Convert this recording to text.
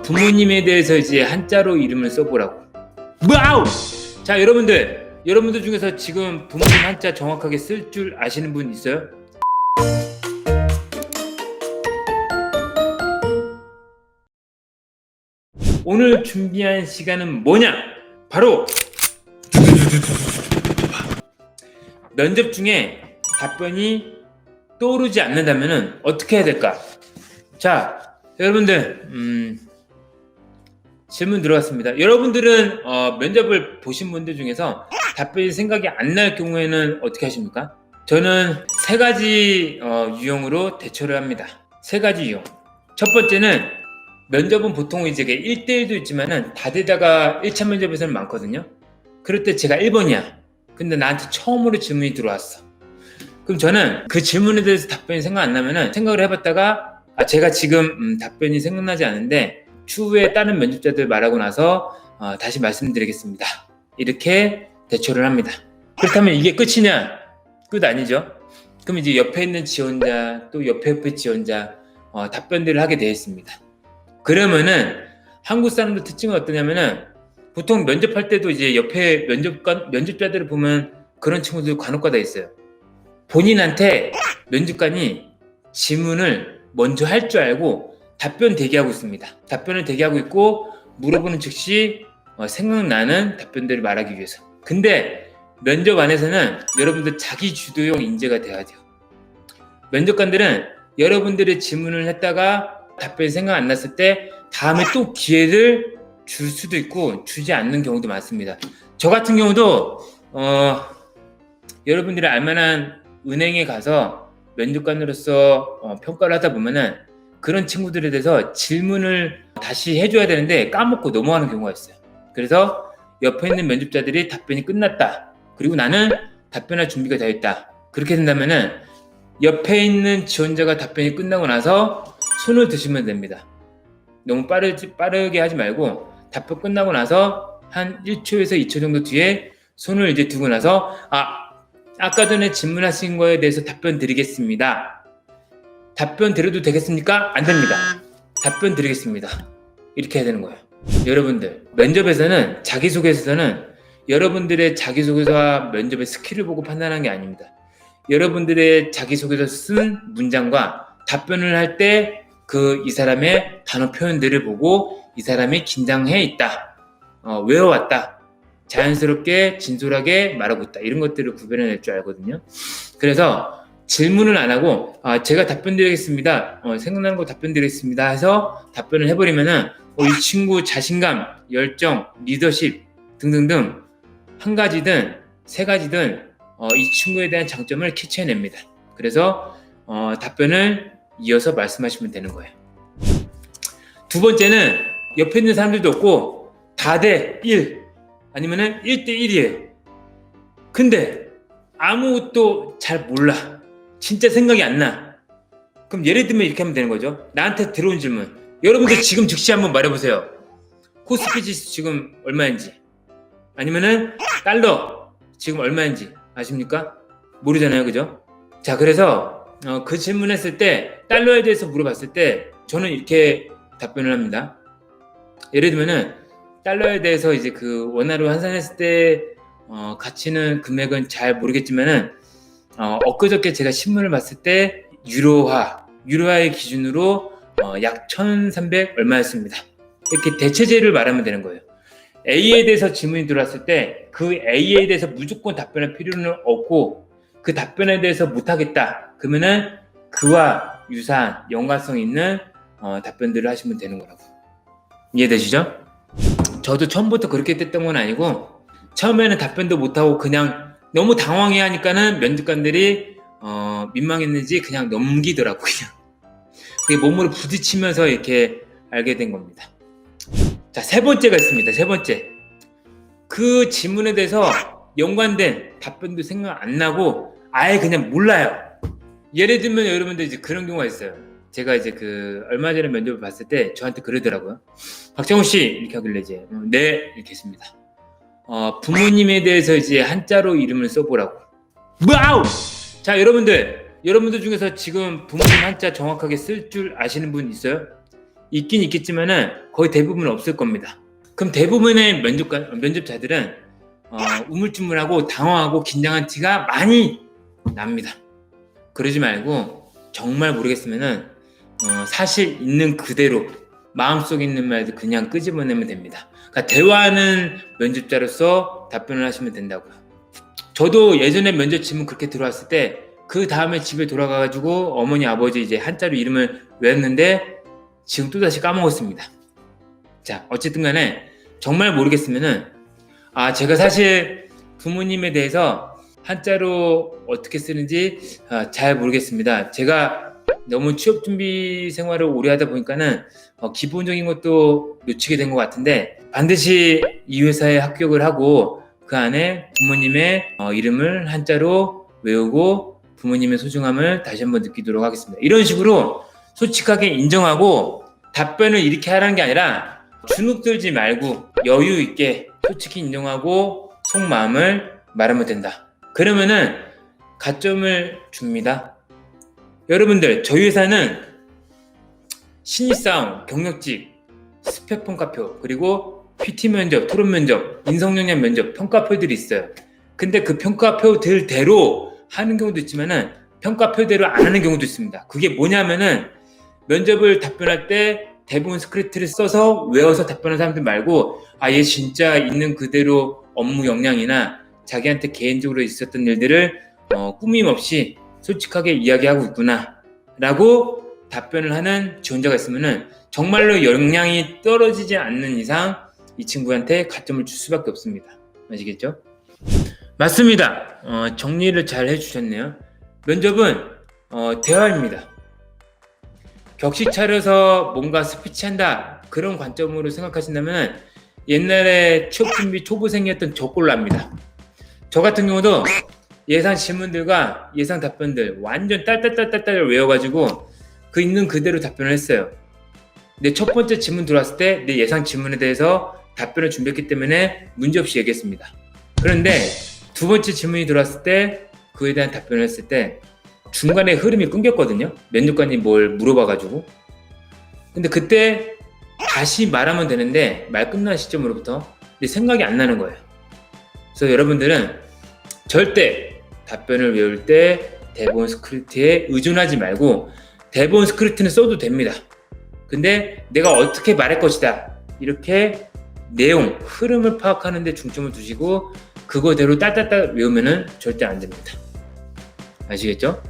부모님에 대해서 이제 한자로 이름을 써보라고. 와우! 자, 여러분들 중에서 지금 부모님 한자 정확하게 쓸 줄 아시는 분 있어요? 오늘 준비한 시간은 뭐냐? 바로 면접 중에 답변이 떠오르지 않는다면 어떻게 해야 될까? 자, 여러분들 질문 들어왔습니다. 여러분들은 면접을 보신 분들 중에서 답변이 생각이 안 날 경우에는 어떻게 하십니까? 저는 세 가지 유형으로 대처를 합니다. 세 가지 유형. 첫 번째는 면접은 보통 이제 1대1도 있지만은 다되다가 1차 면접에서는 많거든요. 그럴 때 제가 1번이야. 근데 나한테 처음으로 질문이 들어왔어. 그럼 저는 그 질문에 대해서 답변이 생각 안 나면은 생각을 해봤다가 제가 지금 답변이 생각나지 않은데 추후에 다른 면접자들 말하고 나서 다시 말씀드리겠습니다. 이렇게 대처를 합니다. 그렇다면 이게 끝이냐? 끝 아니죠. 그럼 이제 옆에 있는 지원자 또 옆에 지원자 답변들을 하게 되어 있습니다. 그러면은 한국 사람들 특징은 어떠냐면은 보통 면접할 때도 이제 옆에 면접자들을 보면 그런 친구들 간혹가다 있어요. 본인한테 면접관이 질문을 먼저 할 줄 알고 답변 대기하고 있습니다. 답변을 대기하고 있고 물어보는 즉시 생각나는 답변들을 말하기 위해서. 근데 면접 안에서는 여러분들 자기 주도형 인재가 돼야 돼요. 면접관들은 여러분들의 질문을 했다가 답변이 생각 안 났을 때 다음에 또 기회를 줄 수도 있고 주지 않는 경우도 많습니다. 저 같은 경우도 여러분들이 알만한 은행에 가서 면접관으로서 평가를 하다 보면은 그런 친구들에 대해서 질문을 다시 해줘야 되는데 까먹고 넘어가는 경우가 있어요. 그래서 옆에 있는 면접자들이 답변이 끝났다. 그리고 나는 답변할 준비가 되어 있다. 그렇게 된다면은 옆에 있는 지원자가 답변이 끝나고 나서 손을 드시면 됩니다. 너무 빠르게 하지 말고 답변 끝나고 나서 한 1초에서 2초 정도 뒤에 손을 이제 두고 나서 아까 전에 질문하신 거에 대해서 답변 드리겠습니다. 답변 드려도 되겠습니까? 안 됩니다. 답변 드리겠습니다. 이렇게 해야 되는 거예요. 여러분들 면접에서는 자기소개서는 여러분들의 자기소개서와 면접의 스킬을 보고 판단하는 게 아닙니다. 여러분들의 자기소개서 쓴 문장과 답변을 할 때 이 사람의 단어 표현들을 보고 이 사람이 긴장해 있다, 외워왔다, 자연스럽게 진솔하게 말하고 있다, 이런 것들을 구별해낼 줄 알거든요. 그래서 질문을 안 하고 제가 답변 드리겠습니다, 생각나는 거 답변 드리겠습니다 해서 답변을 해버리면은 이 친구 자신감, 열정, 리더십 등등등 한 가지든 세 가지든 이 친구에 대한 장점을 캐치해냅니다. 그래서 답변을 이어서 말씀하시면 되는 거예요. 두 번째는 옆에 있는 사람들도 없고 다 대 1 아니면은 1대 1이에요. 근데 아무것도 잘 몰라. 진짜 생각이 안 나. 그럼 예를 들면 이렇게 하면 되는 거죠. 나한테 들어온 질문. 여러분들 지금 즉시 한번 말해보세요. 코스피 지수 지금 얼마인지, 아니면은 달러 지금 얼마인지 아십니까? 모르잖아요, 그죠? 자, 그래서 그 질문했을 때 달러에 대해서 물어봤을 때 저는 이렇게 답변을 합니다. 예를 들면은 달러에 대해서 이제 그 원화로 환산했을 때 가치는 금액은 잘 모르겠지만은 엊그저께 제가 신문을 봤을 때 유로화의 기준으로 약 1,300 얼마였습니다. 이렇게 대체제를 말하면 되는 거예요. A에 대해서 질문이 들어왔을 때 그 A에 대해서 무조건 답변할 필요는 없고 그 답변에 대해서 못하겠다. 그러면은 그와 유사한 연관성 있는 답변들을 하시면 되는 거라고. 이해되시죠? 저도 처음부터 그렇게 됐던 건 아니고 처음에는 답변도 못하고 그냥 너무 당황해 하니까는 면접관들이 민망했는지 그냥 넘기더라고요. 그게 몸으로 부딪히면서 이렇게 알게 된 겁니다. 자, 세 번째가 있습니다. 세 번째. 그 질문에 대해서 연관된 답변도 생각 안 나고 아예 그냥 몰라요. 예를 들면 여러분들 이제 그런 경우가 있어요. 제가 이제 얼마 전에 면접을 봤을 때 저한테 그러더라고요. 박정우 씨 이렇게 하길래 이제 네 이렇게 했습니다. 부모님에 대해서 이제 한자로 이름을 써보라고. 와우! 자, 여러분들 중에서 지금 부모님 한자 정확하게 쓸 줄 아시는 분 있어요? 있긴 있겠지만은 거의 대부분 없을 겁니다. 그럼 대부분의 면접자들은 우물쭈물하고 당황하고 긴장한 티가 많이 납니다. 그러지 말고 정말 모르겠으면은 사실 있는 그대로 마음속에 있는 말들 그냥 끄집어내면 됩니다. 그러니까 대화하는 면접자로서 답변을 하시면 된다고요. 저도 예전에 면접 질문 그렇게 들어왔을 때 그 다음에 집에 돌아가가지고 어머니 아버지 이제 한자로 이름을 외웠는데 지금 또다시 까먹었습니다. 자, 어쨌든 간에 정말 모르겠으면은 제가 사실 부모님에 대해서 한자로 어떻게 쓰는지 잘 모르겠습니다. 제가 너무 취업 준비 생활을 오래 하다 보니까는 기본적인 것도 놓치게 된 것 같은데 반드시 이 회사에 합격을 하고 그 안에 부모님의 이름을 한자로 외우고 부모님의 소중함을 다시 한번 느끼도록 하겠습니다. 이런 식으로 솔직하게 인정하고 답변을 이렇게 하라는 게 아니라 주눅 들지 말고 여유 있게 솔직히 인정하고 속마음을 말하면 된다. 그러면은 가점을 줍니다. 여러분들, 저희 회사는 신입사원, 경력직, 스펙 평가표, 그리고 PT 면접, 토론 면접, 인성역량 면접 평가표들이 있어요. 근데 그 평가표들대로 하는 경우도 있지만은 평가표대로 안 하는 경우도 있습니다. 그게 뭐냐면은 면접을 답변할 때 대부분 스크립트를 써서 외워서 답변하는 사람들 말고 얘 진짜 있는 그대로 업무 역량이나 자기한테 개인적으로 있었던 일들을 꾸밈 없이 솔직하게 이야기하고 있구나 라고 답변을 하는 지원자가 있으면은 정말로 역량이 떨어지지 않는 이상 이 친구한테 가점을 줄 수밖에 없습니다. 아시겠죠? 맞습니다. 정리를 잘 해주셨네요. 면접은 대화입니다. 격식 차려서 뭔가 스피치한다 그런 관점으로 생각하신다면 옛날에 취업준비 초보생이었던 저 꼴로 합니다. 저 같은 경우도 예상 질문들과 예상 답변들 완전 딸딸딸딸 외워가지고 그 있는 그대로 답변을 했어요. 근데 첫 번째 질문 들어왔을 때 내 예상 질문에 대해서 답변을 준비했기 때문에 문제없이 얘기했습니다. 그런데 두 번째 질문이 들어왔을 때 그에 대한 답변을 했을 때 중간에 흐름이 끊겼거든요. 면접관이 뭘 물어봐가지고. 근데 그때 다시 말하면 되는데 말 끝난 시점으로부터 근데 생각이 안 나는 거예요. 그래서 여러분들은 절대 답변을 외울 때 대본 스크립트에 의존하지 말고 대본 스크립트는 써도 됩니다. 근데 내가 어떻게 말할 것이다 이렇게 내용, 흐름을 파악하는 데 중점을 두시고 그거대로 딸딸딸 외우면은 절대 안 됩니다. 아시겠죠?